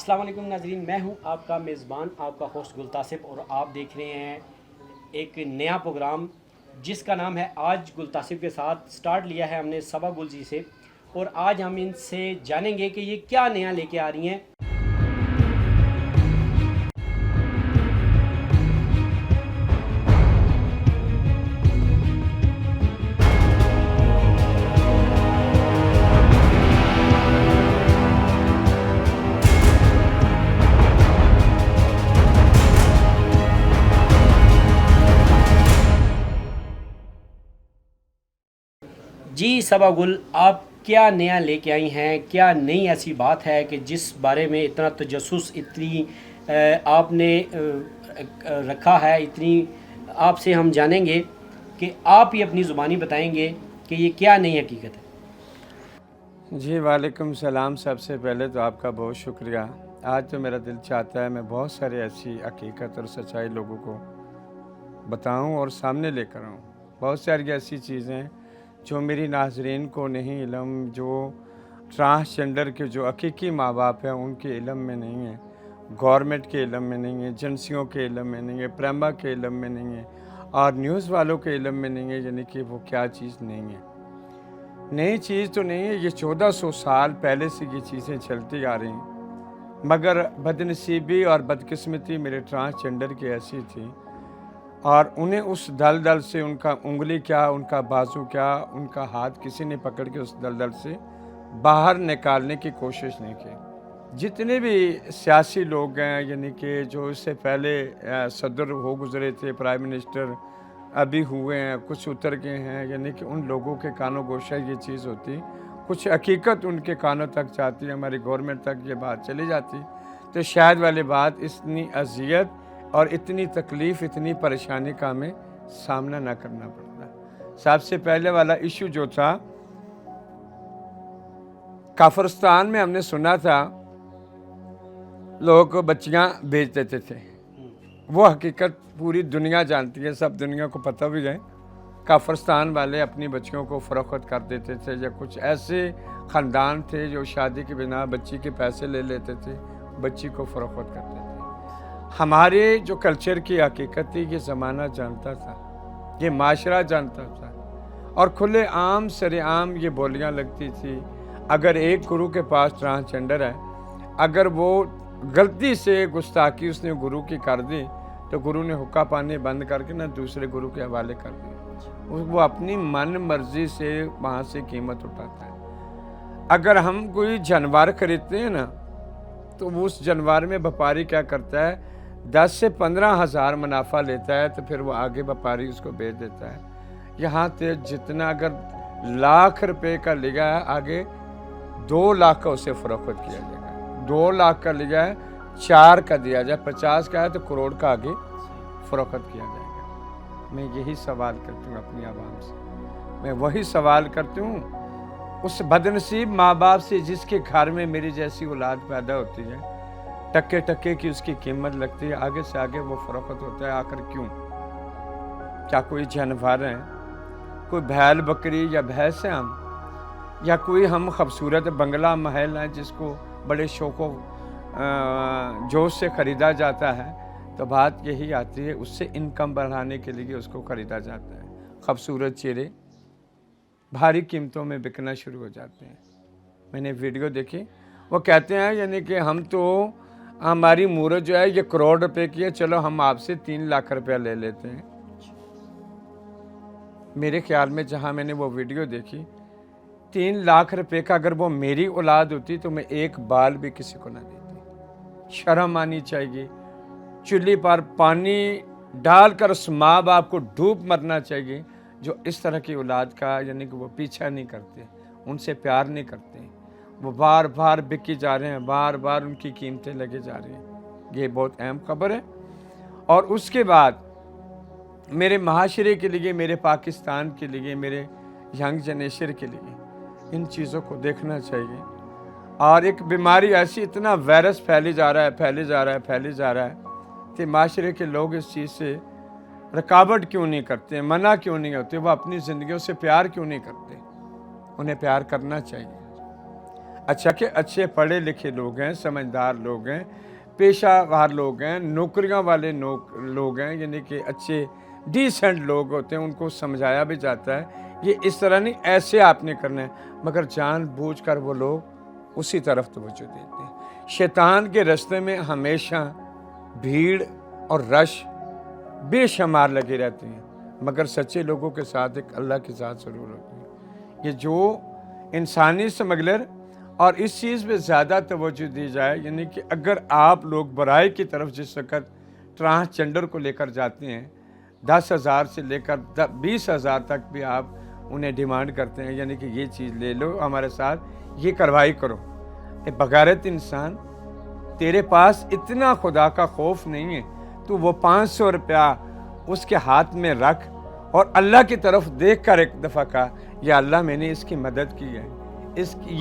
अस्सलाम वालेकुम नाज़रीन, मैं हूं आपका मेज़बान, आपका होस्ट गुलतासिफ और आप देख रहे हैं एक नया प्रोग्राम जिसका नाम है आज गुलतासिफ के साथ। स्टार्ट लिया है हमने सबा गुल जी से और आज हम इनसे जानेंगे कि ये क्या नया लेके आ रही हैं। जी सबा गुल, आप क्या नया लेके आई हैं? क्या नई ऐसी बात है कि जिस बारे में इतना तजस्सुस, इतनी आपने रखा है, इतनी आपसे हम जानेंगे कि आप ही अपनी ज़ुबानी बताएंगे कि ये क्या नई हकीकत है। जी वालेकुम सलाम। सबसे पहले तो आपका बहुत शुक्रिया। आज तो मेरा दिल चाहता है मैं बहुत सारी ऐसी हकीकत और सच्चाई लोगों को बताऊं और सामने लेकर आऊं। बहुत सारी ऐसी चीज़ें जो मेरी नाज़रीन को नहीं इल्म, जो ट्रांसजेंडर के जो हकीकी माँ बाप हैं उनके इल्म में नहीं है, गवर्नमेंट के इल्म में नहीं है, एजेंसियों के इल्म में नहीं है, प्रेमा के इल्म में नहीं है और न्यूज़ वालों के इल्म में नहीं है, यानी कि वो क्या चीज़ नहीं है। नई चीज़ तो नहीं है, ये 1400 साल पहले से ये चीज़ें चलती आ रही हैं, मगर बदनसीबी और बदकिस्मती मेरे ट्रांसजेंडर की ऐसी थी और उन्हें उस दलदल से, उनका उंगली क्या, उनका बाजू क्या, उनका हाथ किसी ने पकड़ के उस दलदल से बाहर निकालने की कोशिश नहीं की। जितने भी सियासी लोग हैं, यानी कि जो इससे पहले सदर हो गुजरे थे, प्राइम मिनिस्टर अभी हुए हैं, कुछ उतर गए हैं, यानी कि उन लोगों के कानों गोशा ये चीज़ होती, कुछ हकीकत उनके कानों तक जाती, हमारी गवर्नमेंट तक ये बात चली जाती, तो शायद वाली बात इतनी अजियत और इतनी तकलीफ़, इतनी परेशानी का हमें सामना ना करना पड़ता। सबसे पहले वाला इशू जो था, काफिरिस्तान में हमने सुना था लोग बच्चियां बेच देते थे। वो हकीकत पूरी दुनिया जानती है, सब दुनिया को पता भी है। काफिरिस्तान वाले अपनी बच्चियों को फ़रोख्त कर देते थे, या कुछ ऐसे ख़ानदान थे जो शादी के बिना बच्ची के पैसे ले लेते थे, बच्ची को फ़रोख्त करते थे। हमारे जो कल्चर की हकीकत थी, ये ज़माना जानता था, ये माशरा जानता था और खुले आम सरेआम ये बोलियां लगती थी। अगर एक गुरु के पास ट्रांसजेंडर है, अगर वो गलती से गुस्ताखी उसने गुरु की कर दी, तो गुरु ने हुक्का पानी बंद करके ना दूसरे गुरु के हवाले कर दिया। वो अपनी मन मर्जी से वहाँ से कीमत उठाता है। अगर हम कोई जानवर खरीदते हैं ना, तो उस जानवर में व्यापारी क्या करता है, 10 से 15 हज़ार मुनाफा लेता है, तो फिर वो आगे व्यापारी उसको बेच देता है। यहाँ पे जितना अगर लाख रुपए का लिया है, आगे 2 लाख का उसे फ़रोख्त किया जाएगा। 2 लाख का लिया है, 4 का दिया जाए, 50 का है तो करोड़ का आगे फ़रोख्त किया जाएगा। मैं यही सवाल करती हूँ अपनी आवाम से, मैं वही सवाल करती हूँ उस बदनसीब माँ बाप से जिसके घर में मेरी जैसी औलाद पैदा होती है, टक्के टक्के की उसकी कीमत लगती है, आगे से आगे वो फ़रोख्त होता है। आखिर क्यों? क्या कोई जानवर है, कोई बैल बकरी या भैंस है हम, या कोई हम खूबसूरत बंगला महल है जिसको बड़े शौक़ जोश से ख़रीदा जाता है? तो बात यही आती है, उससे इनकम बढ़ाने के लिए उसको ख़रीदा जाता है। खूबसूरत चेहरे भारी कीमतों में बिकना शुरू हो जाते हैं। मैंने वीडियो देखी, वो कहते हैं यानी कि हम तो, हमारी मूरत जो है ये करोड़ रुपए की है, चलो हम आपसे 3 लाख रुपया ले लेते हैं। मेरे ख्याल में जहाँ मैंने वो वीडियो देखी, 3 लाख रुपए का अगर वो मेरी औलाद होती तो मैं एक बाल भी किसी को ना देती। शर्म आनी चाहिए। चूल्हे पर पानी डालकर उस माँ बाप को डूब मरना चाहिए जो इस तरह की औलाद का, यानी कि वो पीछा नहीं करते, उनसे प्यार नहीं करते, वो बार बार बिकी जा रहे हैं, बार बार उनकी कीमतें लगे जा रही हैं। ये बहुत अहम खबर है। और उसके बाद मेरे माशरे के लिए, मेरे पाकिस्तान के लिए, मेरे यंग जनरेशन के लिए इन चीज़ों को देखना चाहिए। और एक बीमारी ऐसी, इतना वायरस फैले जा रहा है, फैले जा रहा है, फैले जा रहा है कि माशरे के लोग इस चीज़ से रुकावट क्यों नहीं करते, मना क्यों नहीं होते, वो अपनी ज़िंदगियों से प्यार क्यों नहीं करते? उन्हें प्यार करना चाहिए। अच्छा के अच्छे पढ़े लिखे लोग हैं, समझदार लोग हैं, पेशावर लोग हैं, नौकरियां वाले लोग हैं, यानी कि अच्छे डिसेंट लोग होते हैं, उनको समझाया भी जाता है ये इस तरह नहीं, ऐसे आपने करना है, मगर जानबूझकर वो लोग उसी तरफ तवज्जो देते हैं। शैतान के रास्ते में हमेशा भीड़ और रश बेशुमार लगी रहती हैं, मगर सच्चे लोगों के साथ एक अल्लाह के साथ ज़रूर होती है। ये जो इंसानी स्मगलर और इस चीज़ पे ज़्यादा तवज्जो दी जाए, यानी कि अगर आप लोग बुराई की तरफ जिस वक्त ट्रांसजेंडर को लेकर जाते हैं, 10,000 से लेकर 20,000 तक भी आप उन्हें डिमांड करते हैं, यानी कि ये चीज़ ले लो हमारे साथ, ये कार्रवाई करो। ए बगारत इंसान, तेरे पास इतना खुदा का खौफ नहीं है, तो वो 500 रुपया उसके हाथ में रख और अल्लाह की तरफ देख कर एक दफ़ा कहा, या अल्लाह मैंने इसकी मदद की है,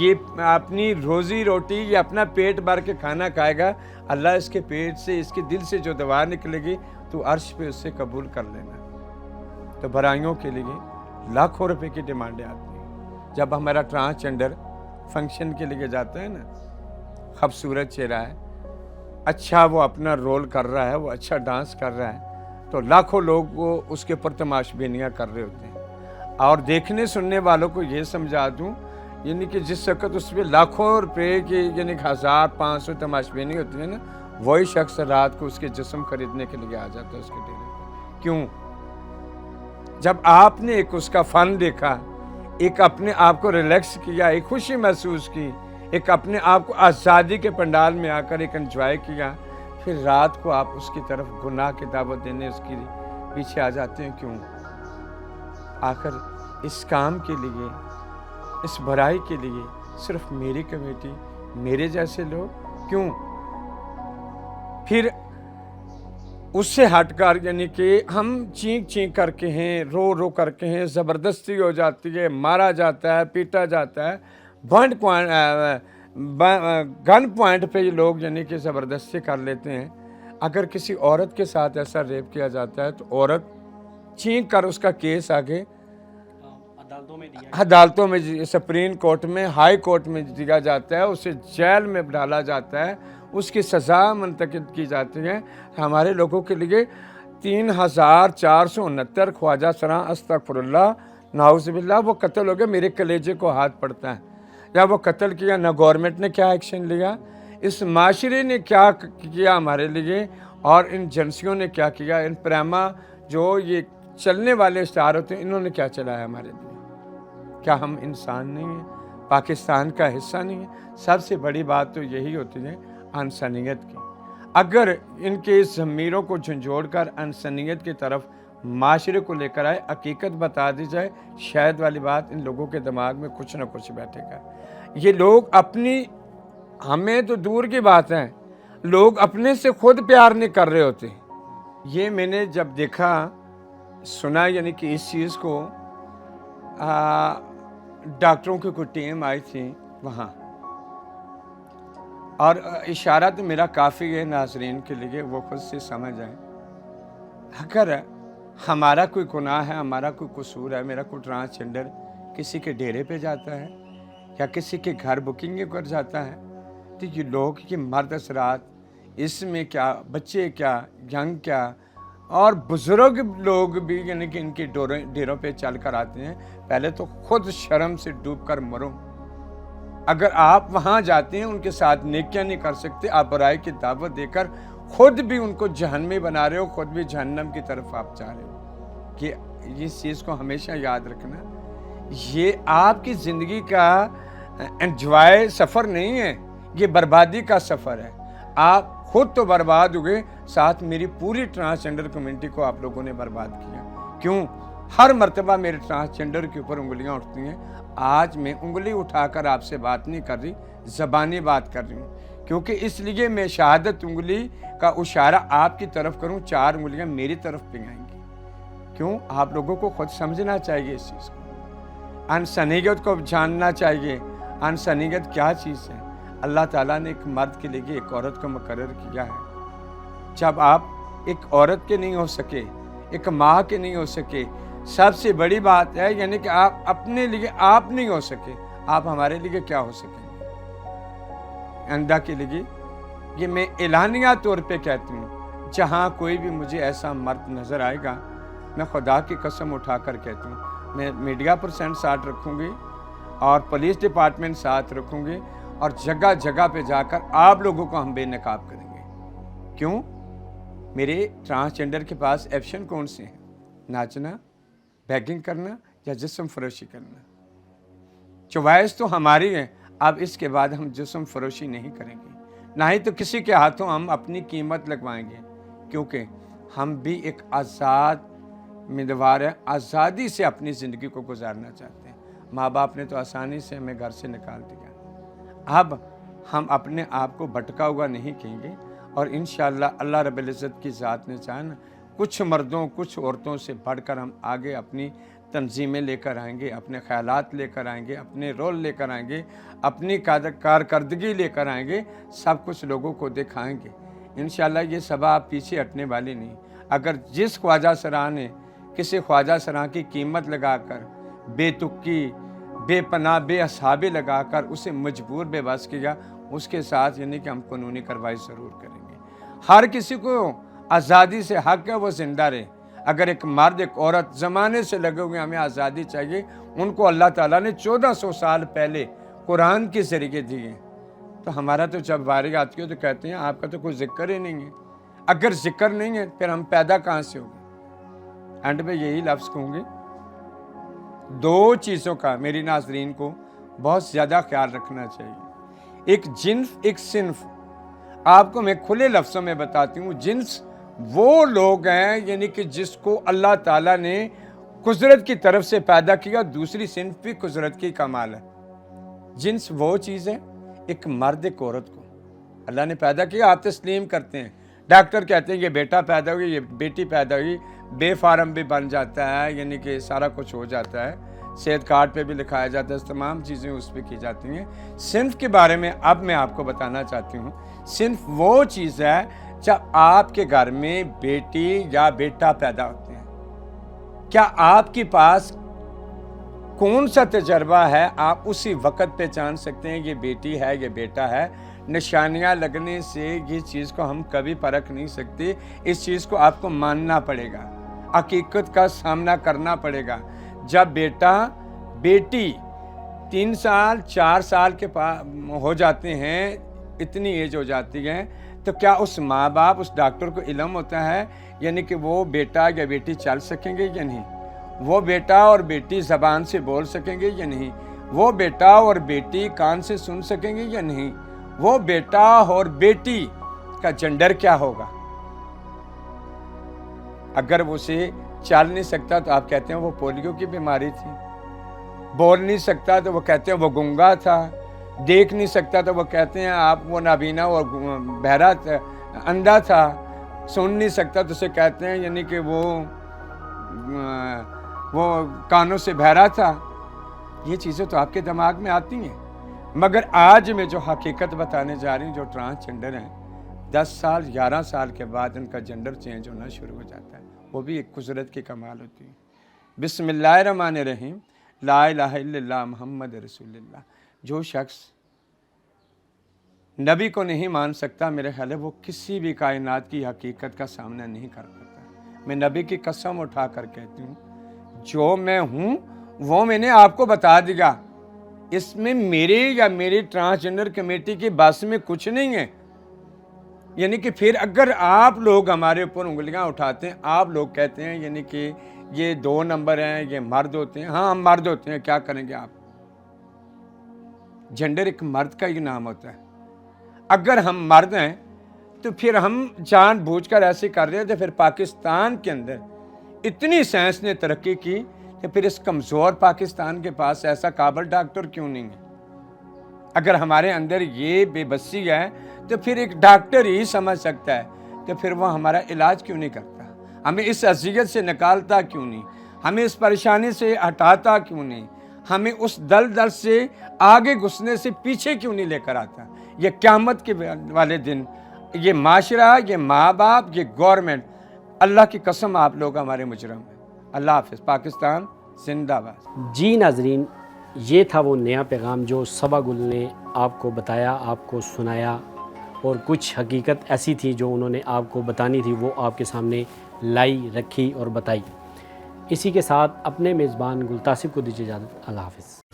ये अपनी रोज़ी रोटी या अपना पेट भर के खाना खाएगा, अल्लाह इसके पेट से, इसके दिल से जो दवा निकलेगी तो अर्श पे उससे कबूल कर लेना। तो बुराइयों के लिए लाखों रुपए की डिमांडें आती हैं। जब हमारा ट्रांसजेंडर फंक्शन के लिए जाता है ना, खूबसूरत चेहरा है, अच्छा वो अपना रोल कर रहा है, वो अच्छा डांस कर रहा है, तो लाखों लोग वो उसके ऊपर तमाशबीनियाँ कर रहे होते हैं। और देखने सुनने वालों को ये समझा दूँ, यानी कि जिस वक्त उसमें लाखों रुपए की, यानी 1,000-500 तमाशबीनी होती है ना, वही शख्स रात को उसके जिस्म खरीदने के लिए आ जाता है उसके डेरे पर। क्यों? जब आपने एक उसका फन देखा, एक अपने आप को रिलैक्स किया, एक खुशी महसूस की, एक अपने आप को आज़ादी के पंडाल में आकर एक एंजॉय किया, फिर रात को आप उसकी तरफ गुनाह की दावत देने उसकी पीछे आ जाते हैं। क्यों? आखिर इस काम के लिए, इस बुराई के लिए सिर्फ मेरी कमेटी, मेरे जैसे लोग क्यों? फिर उससे हटकर, यानी कि हम चीख चीख करके हैं, रो रो करके हैं, ज़बरदस्ती हो जाती है, मारा जाता है, पीटा जाता है, गन पॉइंट पे ये लोग यानी कि ज़बरदस्ती कर लेते हैं। अगर किसी औरत के साथ ऐसा रेप किया जाता है तो औरत चीख कर उसका केस आगे अदालतों में, सुप्रीम कोर्ट में, हाई कोर्ट में दिया जाता है, उसे जेल में डाला जाता है, उसकी सज़ा मुंतकिद की जाती है। हमारे लोगों के लिए 3,469 ख्वाजा सरा अस्तगफिरुल्लाह नाउज़ुबिल्लाह वो कत्ल हो गया। मेरे कलेजे को हाथ पड़ता है, या वो कत्ल किया, ना गवर्नमेंट ने क्या एक्शन लिया, इस माशरे ने क्या किया हमारे लिए, और इन एजेंसियों ने क्या किया, इन प्रेमा जो ये चलने वाले स्टार होते हैं, इन्होंने क्या चलाया हमारे लिए। क्या हम इंसान नहीं हैं? पाकिस्तान का हिस्सा नहीं है? सबसे बड़ी बात तो यही होती है इंसानियत की। अगर इनके इस ज़मीरों को झंझोड़ कर इंसानियत की तरफ माशरे को लेकर आए, हकीकत बता दी जाए, शायद वाली बात इन लोगों के दिमाग में कुछ ना कुछ बैठेगा। ये लोग अपनी, हमें तो दूर की बात है, लोग अपने से खुद प्यार नहीं कर रहे होते। ये मैंने जब देखा सुना, यानी कि इस चीज़ को डॉक्टरों की कोई टीम आई थी वहाँ, और इशारा तो मेरा काफ़ी है नाजरीन के लिए, वो खुद से समझ आए। अगर हमारा कोई गुनाह है, हमारा कोई कसूर है, मेरा कोई ट्रांसजेंडर किसी के डेरे पे जाता है या किसी के घर बुकिंग कर जाता है, तो ये लोग कि मर्द असरात, इसमें क्या, बच्चे क्या, यंग क्या, और बुज़ुर्ग लोग भी यानी कि इनके डेरों पे चल कर आते हैं। पहले तो खुद शर्म से डूब कर मरो। अगर आप वहाँ जाते हैं, उनके साथ नेकियां नहीं कर सकते, आप बुराई की दावत देकर खुद भी उनको जहन्नमी बना रहे हो, खुद भी जहन्नम की तरफ आप जा रहे हो। कि इस चीज़ को हमेशा याद रखना, ये आपकी ज़िंदगी का एंजॉय सफ़र नहीं है, ये बर्बादी का सफ़र है। आप खुद तो बर्बाद हुए, साथ मेरी पूरी ट्रांसजेंडर कम्युनिटी को आप लोगों ने बर्बाद किया। क्यों? हर मर्तबा मेरे ट्रांसजेंडर के ऊपर उंगलियां उठती हैं। आज मैं उंगली उठाकर आपसे बात नहीं कर रही, ज़बानी बात कर रही हूँ, क्योंकि इसलिए मैं शहादत उंगली का इशारा आपकी तरफ करूँ, 4 उंगलियाँ मेरी तरफ भी आएंगी। क्यों? आप लोगों को खुद समझना चाहिए इस चीज़ को, इंसानियत को जानना चाहिए। इंसानियत क्या चीज़ है? अल्लाह ताला ने एक मर्द के लिए एक औरत को मुकर्रर किया है। जब आप एक औरत के नहीं हो सके, एक माँ के नहीं हो सके, सबसे बड़ी बात है यानी कि आप अपने लिए आप नहीं हो सके, आप हमारे लिए क्या हो सकेंगे? आइंदा के लिए ये मैं एलानिया तौर पे कहती हूँ, जहाँ कोई भी मुझे ऐसा मर्द नज़र आएगा, मैं खुदा की कसम उठाकर कहती हूँ, मैं मीडिया % साथ रखूँगी और पुलिस डिपार्टमेंट साथ रखूँगी और जगह जगह पे जाकर आप लोगों को हम बेनकाब करेंगे। क्यों? मेरे ट्रांसजेंडर के पास ऑप्शन कौन से हैं? नाचना, बैगिंग करना या जिस्म फरोशी करना। चॉइस तो हमारी है। अब इसके बाद हम जिस्म फरोशी नहीं करेंगे, ना ही तो किसी के हाथों हम अपनी कीमत लगवाएंगे, क्योंकि हम भी एक आज़ाद उम्मीदवार है, आज़ादी से अपनी ज़िंदगी को गुजारना चाहते हैं। माँ बाप ने तो आसानी से हमें घर से निकाल दिया। अब हम अपने आप को भटका हुआ नहीं कहेंगे और इंशाअल्लाह अल्लाह रब्बुल इज़्ज़त की ज़ात ने चाहा कुछ मर्दों कुछ औरतों से बढ़कर हम आगे अपनी तंजीमें लेकर आएंगे, अपने ख़यालात लेकर आएंगे, अपने रोल लेकर आएंगे, अपनी कारकर्दगी लेकर आएंगे, सब कुछ लोगों को दिखाएंगे। इंशाअल्लाह ये सभा आप पीछे हटने वाली नहीं। अगर जिस ख्वाजा सराह ने किसी ख्वाजा सराह की कीमत लगाकर बेतुकी बेपनाह बेअसाबे लगाकर उसे मजबूर बेबस किया, उसके साथ यानी कि हम कानूनी कार्रवाई ज़रूर करेंगे। हर किसी को आज़ादी से हक है वो ज़िंदा रहे। अगर एक मर्द एक औरत ज़माने से लगे हुए हमें आज़ादी चाहिए, उनको अल्लाह ताला ने 1400 साल पहले कुरान के ज़रिए दिए, तो हमारा तो जब बारी आती है तो कहते हैं आपका तो कोई जिक्र ही नहीं है। अगर जिक्र नहीं है फिर हम पैदा कहाँ से होंगे? एंड में यही लफ्ज़ कहूँगी, दो चीज़ों का मेरी नाज़रीन को बहुत ज़्यादा ख्याल रखना चाहिए। एक जिन्स एक सिन्फ। आपको मैं खुले लफ्ज़ों में बताती हूँ, जिन्स वो लोग हैं यानी कि जिसको अल्लाह ताला ने कुदरत की तरफ से पैदा किया, दूसरी सिन्फ भी कुदरत की कमाल है। जिन्स वो चीज़ है, एक मर्द एक औरत को अल्लाह ने पैदा किया, आप तस्लीम करते हैं। डॉक्टर कहते हैं ये बेटा पैदा हुई, ये बेटी पैदा हुई, बेफार्म भी बन जाता है, यानी कि सारा कुछ हो जाता है, सेहत कार्ड पे भी लिखाया जाता है, तमाम चीज़ें उस पर की जाती हैं। सिन्फ के बारे में अब मैं आपको बताना चाहती हूँ। सिन्फ वो चीज़ है जब आपके घर में बेटी या बेटा पैदा होते हैं, क्या आपके पास कौन सा तजर्बा है, आप उसी वक्त पहचान सकते हैं ये बेटी है ये बेटा है। निशानियां लगने से ये चीज़ को हम कभी परख नहीं सकते। इस चीज़ को आपको मानना पड़ेगा, हकीकत का सामना करना पड़ेगा। जब बेटा बेटी 3 साल 4 साल के हो जाते हैं, इतनी एज हो जाती है, तो क्या उस माँ बाप उस डॉक्टर को इल्म होता है यानी कि वो बेटा या बेटी चल सकेंगे या नहीं? वो बेटा और बेटी ज़बान से बोल सकेंगे या नहीं? वो बेटा और बेटी कान से सुन सकेंगे या नहीं? वो बेटा और बेटी का जेंडर क्या होगा? अगर वो उसे चल नहीं सकता तो आप कहते हैं वो पोलियो की बीमारी थी, बोल नहीं सकता तो वो कहते हैं वो गूंगा था, देख नहीं सकता तो वो कहते हैं आप वो नाबीना और बहरा अंधा था, सुन नहीं सकता तो उसे कहते हैं यानी कि वो कानों से बहरा था। ये चीज़ें तो आपके दिमाग में आती हैं, मगर आज मैं जो हकीकत बताने जा रही हूँ, जो ट्रांसजेंडर हैं 10 साल 11 साल के बाद उनका जेंडर चेंज होना शुरू हो जाता है, वो भी एक कुदरत की कमाल होती है। बिस्मिल्लाहिर्रहमानिर्रहीम, ला इलाहा इल्लल्लाह मुहम्मद रसूलुल्लाह। जो शख्स नबी को नहीं मान सकता, मेरे ख्याल है वो किसी भी कायनात की हकीकत का सामना नहीं कर पाता। मैं नबी की कसम उठा कर कहती हूँ, जो मैं हूँ वो मैंने आपको बता दिया। इसमें मेरे या मेरी ट्रांसजेंडर कमेटी की बस में कुछ नहीं है। यानी कि फिर अगर आप लोग हमारे ऊपर उंगलियां उठाते हैं, आप लोग कहते हैं यानी कि ये 2 नंबर हैं, ये मर्द होते हैं। हाँ, हम मर्द होते हैं, क्या करेंगे आप? जेंडर एक मर्द का ही नाम होता है। अगर हम मर्द हैं तो फिर हम जानबूझकर ऐसे कर रहे हैं, तो फिर पाकिस्तान के अंदर इतनी साइंस ने तरक्की की कि फिर इस कमज़ोर पाकिस्तान के पास ऐसा काबिल डॉक्टर क्यों नहीं है? अगर हमारे अंदर ये बेबसी है तो फिर एक डॉक्टर ही समझ सकता है, तो फिर वो हमारा इलाज क्यों नहीं करता? हमें इस अज़ियत से निकालता क्यों नहीं? हमें इस परेशानी से हटाता क्यों नहीं? हमें उस दलदल से आगे घुसने से पीछे क्यों नहीं लेकर आता? ये क़यामत के वाले दिन ये माशरा, ये माँ बाप, ये गवर्नमेंट, अल्लाह की कसम आप लोग हमारे मुजरम हैं। अल्लाह हाफ़िज़। पाकिस्तान जिंदाबाद। जी नाजरीन, ये था वो नया पैगाम जो सबा गुल ने आपको बताया, आपको सुनाया, और कुछ हकीकत ऐसी थी जो उन्होंने आपको बतानी थी, वो आपके सामने लाई, रखी और बताई। इसी के साथ अपने मेज़बान गुलतासिब को दीजिए इजाज़त। अल्लाह हाफ़िज़।